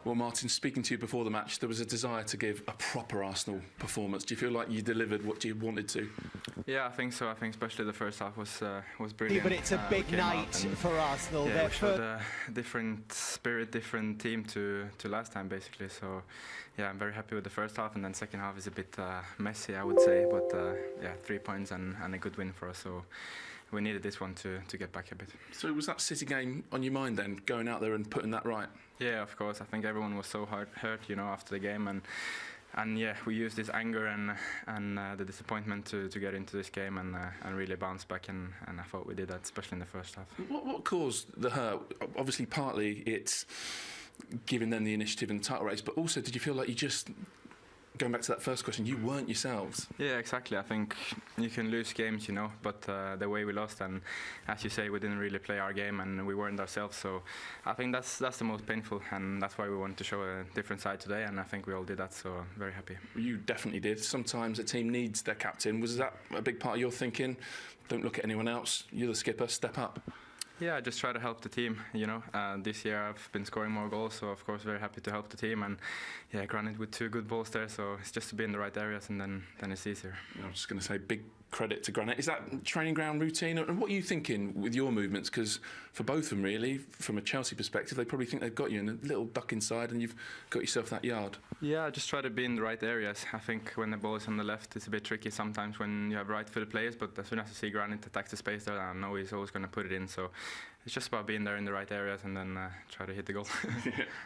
Well, Martin, speaking to you before the match, there was a desire to give a proper Arsenal performance. Do you feel like you delivered what you wanted to? Yeah, I think so. I think especially the first half was brilliant. But it's a big night for Arsenal. Yeah, we showed a different spirit, different team to last time, basically. So, yeah, I'm very happy with the first half, and then second half is a bit messy, I would say. But yeah, 3 points and a good win for us. So we needed this one to get back a bit. So was that City game on your mind then, going out there and putting that right? Yeah, of course. I think everyone was so hurt, you know, after the game, and yeah, we used this anger and the disappointment to get into this game and really bounce back, and I thought we did that, especially in the first half. What caused the hurt? Obviously, partly it's giving them the initiative in the title race, but also did you feel like you just, going back to that first question, you weren't yourselves? Yeah, exactly. I think you can lose games, you know, but the way we lost, and as you say, we didn't really play our game and we weren't ourselves. So I think that's the most painful, and that's why we wanted to show a different side today, and I think we all did that, so I'm very happy. You definitely did. Sometimes a team needs their captain. Was that a big part of your thinking? Don't look at anyone else. You're the skipper, step up. Yeah, I just try to help the team, you know. This year I've been scoring more goals, so of course very happy to help the team. And yeah, granted with 2 good balls there, so it's just to be in the right areas, and then it's easier. I was just going to say big credit to Granit. Is that training ground routine? And what are you thinking with your movements? Because for both of them, really, from a Chelsea perspective, they probably think they've got you in a little duck inside and you've got yourself that yard. Yeah, I just try to be in the right areas. I think when the ball is on the left, it's a bit tricky sometimes when you have right-footed players, but as soon as I see Granit attack the space there, I know he's always going to put it in. So it's just about being there in the right areas and then try to hit the goal.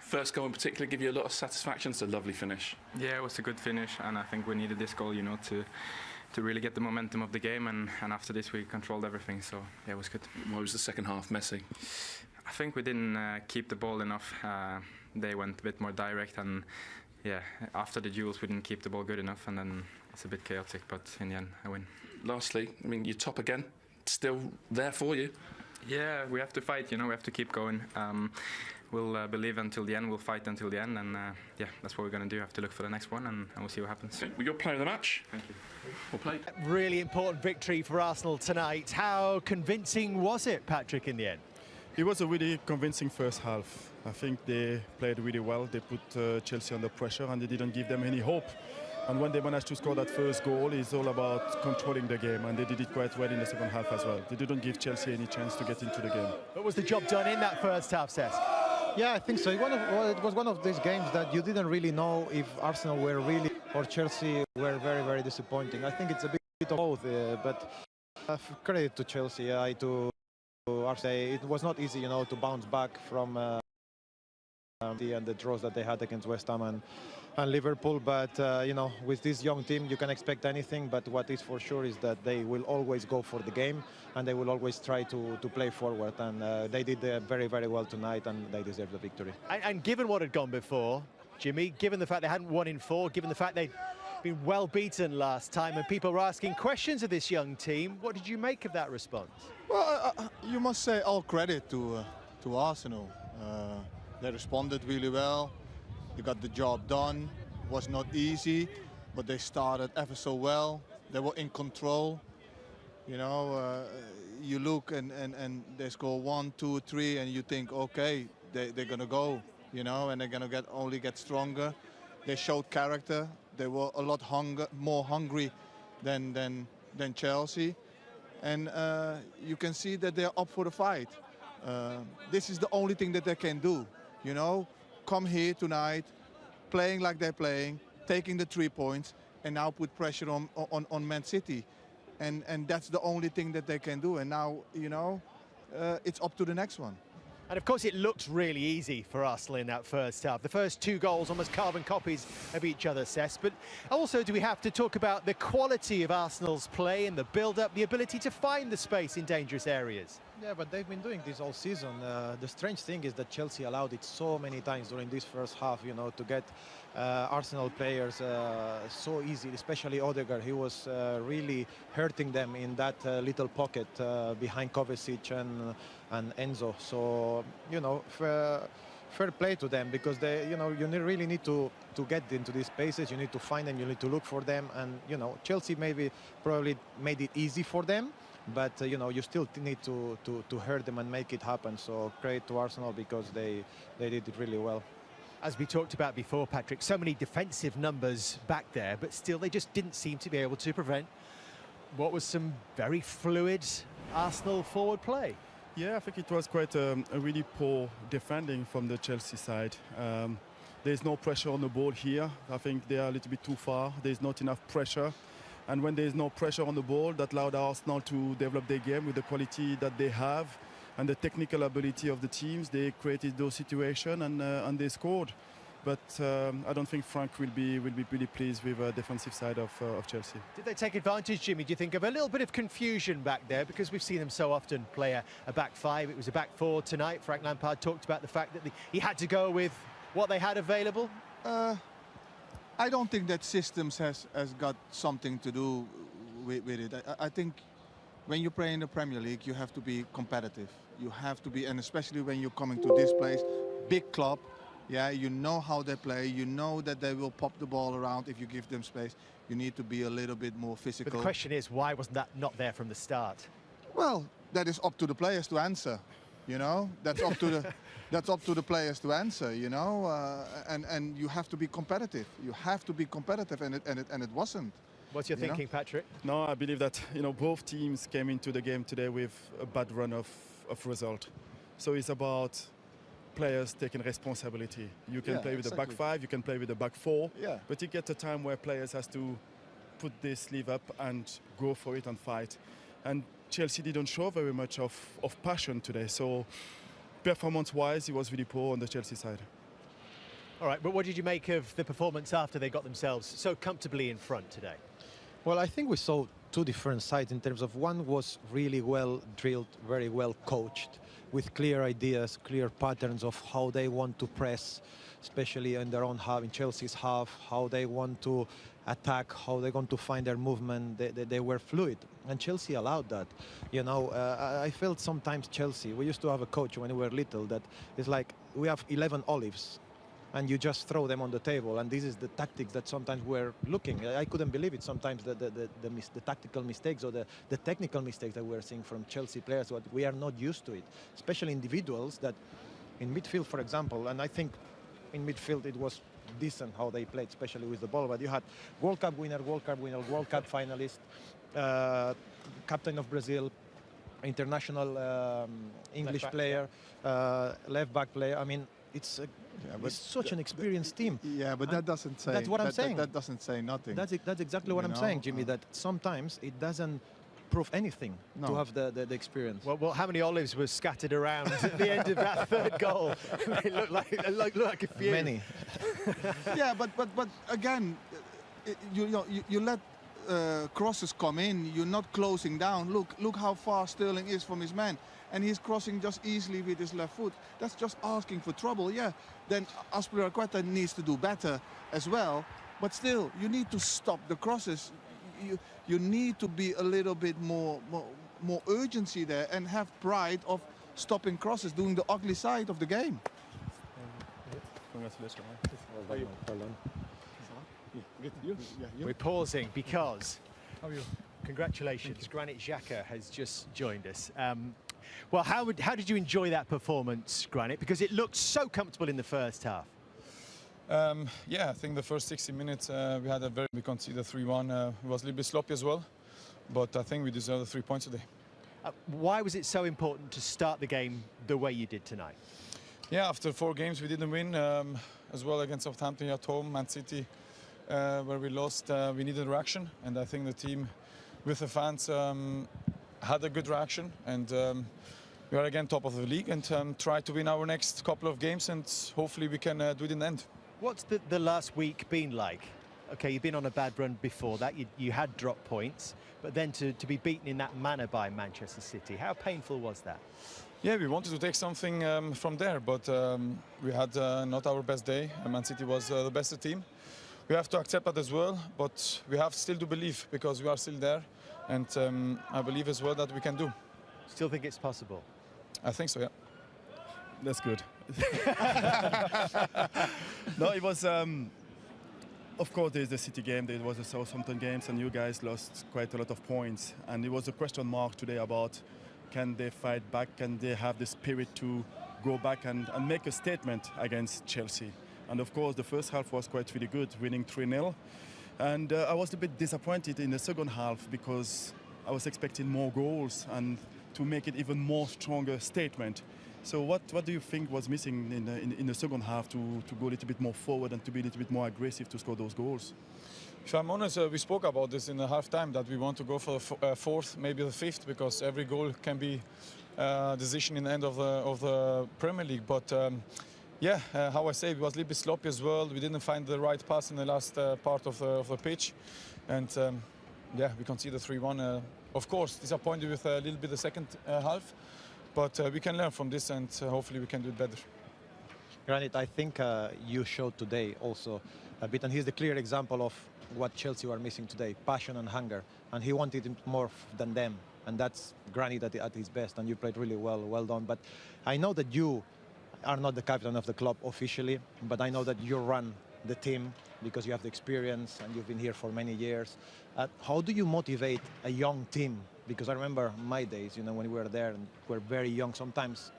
First goal in particular give you a lot of satisfaction. It's a lovely finish. Yeah, it was a good finish, and I think we needed this goal, you know, to really get the momentum of the game, and after this we controlled everything, so yeah, it was good. Why was the second half messy? I think we didn't keep the ball enough. They went a bit more direct, and yeah, after the duels we didn't keep the ball good enough, and then it's a bit chaotic, but in the end I win. Lastly, I mean, you're top again, still there for you. Yeah, we have to fight, you know, we have to keep going. We'll believe until the end, we'll fight until the end, and yeah, that's what we're going to do. Have to look for the next one, and we'll see what happens. Okay, well, you're player of the match. Thank you. Well played. Really important victory for Arsenal tonight. How convincing was it, Patrick, in the end? It was a really convincing first half. I think they played really well. They put Chelsea under pressure and they didn't give them any hope. And when they managed to score that first goal, it's all about controlling the game, and they did it quite well in the second half as well. They didn't give Chelsea any chance to get into the game. What was the job done in that first half, Cesc? Yeah, I think so. It was one of these games that you didn't really know if Arsenal were really or Chelsea were very, very disappointing. I think it's a bit of both, but credit to Chelsea, to Arsenal. It was not easy, you know, to bounce back from the draws that they had against West Ham and Liverpool, but you know, with this young team you can expect anything, but what is for sure is that they will always go for the game and they will always try to play forward, and they did very, very well tonight, and they deserve the victory. And given what had gone before, Jimmy, given the fact they hadn't won in 4, given the fact they'd been well beaten last time and people were asking questions of this young team, what did you make of that response? Well, you must say all credit to Arsenal. They responded really well. They got the job done. It was not easy, but they started ever so well. They were in control. You know, you look and they score 1, 2, 3, and you think, okay, they're gonna go. You know, and they're gonna only get stronger. They showed character. They were a lot more hungry than Chelsea, and you can see that they're up for the fight. This is the only thing that they can do. You know, come here tonight, playing like they're playing, taking the 3 points, and now put pressure on Man City, and that's the only thing that they can do. And now, you know, it's up to the next one. And of course it looked really easy for Arsenal in that first half. The first 2 goals almost carbon copies of each other, Cesc. But also, do we have to talk about the quality of Arsenal's play and the build-up, the ability to find the space in dangerous areas? Yeah, but they've been doing this all season. The strange thing is that Chelsea allowed it so many times during this first half, you know, to get Arsenal players so easy, especially Odegaard. He was really hurting them in that little pocket behind Kovacic and Enzo. So, you know, fair play to them, because they, you know, you really need to get into these spaces. You need to find them, you need to look for them, and, you know, Chelsea probably made it easy for them, but you know, you still need to hurt them and make it happen. So credit to Arsenal, because they did it really well. As we talked about before, Patrick, so many defensive numbers back there, but still they just didn't seem to be able to prevent what was some very fluid Arsenal forward play. Yeah, I think it was quite a really poor defending from the Chelsea side. There's no pressure on the ball here. I think they are a little bit too far. There's not enough pressure. And when there's no pressure on the ball, that allowed Arsenal to develop their game with the quality that they have and the technical ability of the teams. They created those situations and they scored. But I don't think Frank will be really pleased with the defensive side of Chelsea. Did they take advantage, Jimmy, do you think, of a little bit of confusion back there? Because we've seen them so often play a back five. It was a back four tonight. Frank Lampard talked about the fact that he had to go with what they had available. I don't think that systems has got something to do with it. I think when you play in the Premier League, you have to be competitive. You have to be, and especially when you're coming to this place, big club. Yeah, you know how they play. You know that they will pop the ball around if you give them space. You need to be a little bit more physical. But the question is, why wasn't that not there from the start? Well, that is up to the players to answer. You know, that's up to the players to answer. You know, and you have to be competitive. You have to be competitive, and it wasn't. What's your thinking, Patrick? No, I believe that both teams came into the game today with a bad run of result. So it's about players taking responsibility. You can play with the back five, you can play with the back four, but you get a time where players has to put their sleeve up and go for it and fight. And Chelsea didn't show very much of passion today. So performance-wise, it was really poor on the Chelsea side. All right, but what did you make of the performance after they got themselves so comfortably in front today? Well, I think we saw two different sides in terms of one was really well drilled, very well coached, with clear ideas, clear patterns of how they want to press, especially in their own half, in Chelsea's half, how they want to attack, how they're going to find their movement. They were fluid, and Chelsea allowed that. You know, I felt sometimes Chelsea, we used to have a coach when we were little that it's like we have 11 olives and you just throw them on the table, and this is the tactics that sometimes we're looking. I couldn't believe it sometimes, the tactical mistakes or the technical mistakes that we're seeing from Chelsea players. But we are not used to it, especially individuals that in midfield, for example, and I think in midfield it was decent how they played, especially with the ball. But you had World Cup winner, World Cup finalist, captain of Brazil, international English player, left back player. I mean, it's such an experienced team. Yeah, but that doesn't say. That's what I'm saying. That doesn't say nothing. That's exactly what I'm saying, Jimmy. That sometimes it doesn't prove anything to have the experience. Well, how many olives were scattered around at the end of that third goal? It looked like a few. Many. Yeah, but again, you let crosses come in. You're not closing down. Look how far Sterling is from his man, and he's crossing just easily with his left foot. That's just asking for trouble. Yeah. Then Azpilicueta needs to do better as well. But still, you need to stop the crosses. You need to be a little bit more urgency there and have pride of stopping crosses, doing the ugly side of the game. Congratulations. We're pausing because congratulations, Granit Xhaka has just joined us. Well, how did you enjoy that performance, Granit? Because it looked so comfortable in the first half. Yeah, I think the first 60 minutes we conceded 3-1. It was a little bit sloppy as well, but I think we deserve the 3 points today. Why was it so important to start the game the way you did tonight? Yeah, after 4 games we didn't win, as well against Southampton at home, Man City, where we lost. We needed reaction, and I think the team with the fans had a good reaction, and we are again top of the league and try to win our next couple of games, and hopefully we can do it in the end. What's the last week been like? Okay, you've been on a bad run before that. You had dropped points, but then to be beaten in that manner by Manchester City, how painful was that? Yeah, we wanted to take something from there, but we had not our best day. Man City was the best team. We have to accept that as well, but we have still to believe because we are still there, and I believe as well that we can do. Still think it's possible? I think so, yeah. That's good. No, it was, of course, there's the City game, there was the Southampton games, and you guys lost quite a lot of points. And it was a question mark today about can they fight back, can they have the spirit to go back and make a statement against Chelsea. And of course, the first half was quite really good, winning 3-0. And I was a bit disappointed in the second half because I was expecting more goals and to make it even more stronger statement. So what do you think was missing in the second half to go a little bit more forward and to be a little bit more aggressive to score those goals? If I'm honest, we spoke about this in the half-time, that we want to go for the fourth, maybe the fifth, because every goal can be a decision in the end of the Premier League. But yeah, how I say, it was a little bit sloppy as well. We didn't find the right pass in the last part of the pitch. And yeah, we conceded 3-1. Of course, disappointed with a little bit the second half. But we can learn from this, and hopefully we can do it better. Granit, I think you showed today also a bit, and he's the clear example of what Chelsea were missing today, passion and hunger. And he wanted it more than them. And that's Granit at his best, and you played really well, well done. But I know that you are not the captain of the club officially, but I know that you run the team because you have the experience and you've been here for many years. How do you motivate a young team? Because I remember my days, you know, when we were there and we're very young, sometimes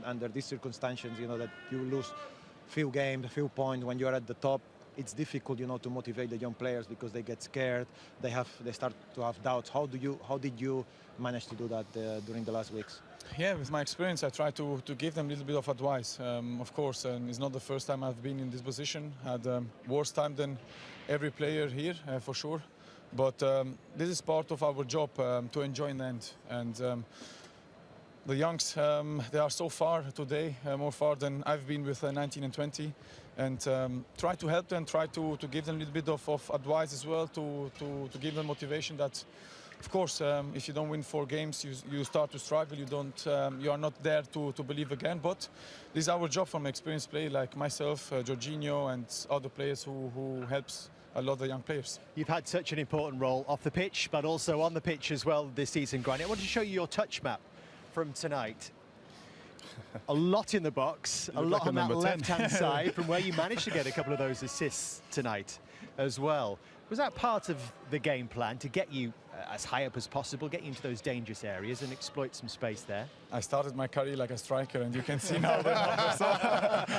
under these circumstances, you know, that you lose few games, a few points when you're at the top. It's difficult, you know, to motivate the young players because they get scared. They start to have doubts. How did you manage to do that during the last weeks? Yeah, with my experience, I try to give them a little bit of advice. Of course, and it's not the first time I've been in this position. Had worse time than every player here, for sure. But this is part of our job to enjoy in the end. And the youngs, they are so far today, more far than I've been with 19 and 20. And try to help them, try to give them a little bit of advice as well, to give them motivation that, of course, if you don't win 4 games, you start to struggle. You are not there to believe again. But this is our job from experienced players like myself, Jorginho, and other players who helps a lot of the young players. You've had such an important role off the pitch, but also on the pitch as well this season, Granit. I want to show you your touch map from tonight. A lot in the box, a lot on that left-hand side from where you managed to get a couple of those assists tonight as well. Was that part of the game plan to get you as high up as possible, get you into those dangerous areas and exploit some space there? I started my career like a striker, and you can see now the numbers.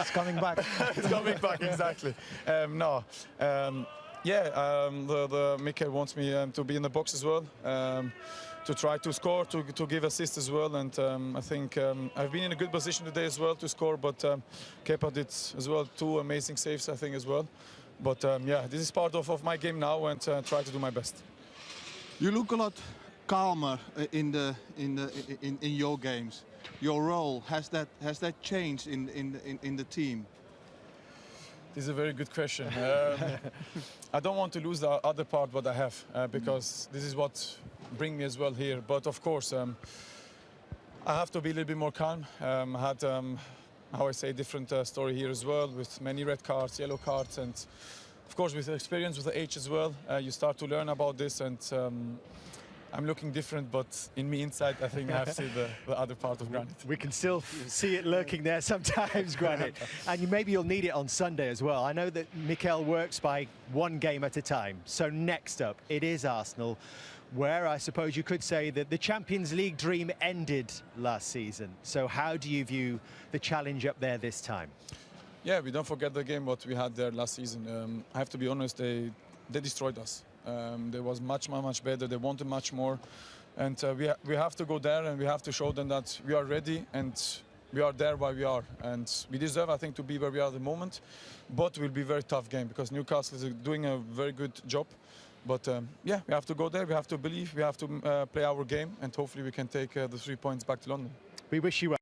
It's coming back. It's coming back, exactly. The Mikel wants me to be in the box as well, to try to score, to give assists as well. And I think I've been in a good position today as well to score, but Kepa did as well 2 amazing saves, I think, as well. But yeah, this is part of my game now, and try to do my best. You look a lot calmer in your games. Your role, has that changed in the team? This is a very good question. I don't want to lose the other part what I have, because this is what brings me as well here. But of course, I have to be a little bit more calm. I had, how I say, different story here as well, with many red cards, yellow cards, and of course with the experience, with the age as well, you start to learn about this. And I'm looking different, but in me inside, I think I have seen the other part of Granit. We can still see it lurking there sometimes, Granit. And maybe you'll need it on Sunday as well. I know that Mikel works by 1 game at a time. So next up, it is Arsenal, where I suppose you could say that the Champions League dream ended last season. So how do you view the challenge up there this time? Yeah, we don't forget the game what we had there last season. I have to be honest, they destroyed us. They was much better. They wanted much more, and we have to go there, and we have to show them that we are ready and we are there where we are, and we deserve, I think, to be where we are at the moment. But it will be a very tough game because Newcastle is doing a very good job. But yeah, we have to go there. We have to believe. We have to play our game, and hopefully we can take the 3 points back to London. We wish you well.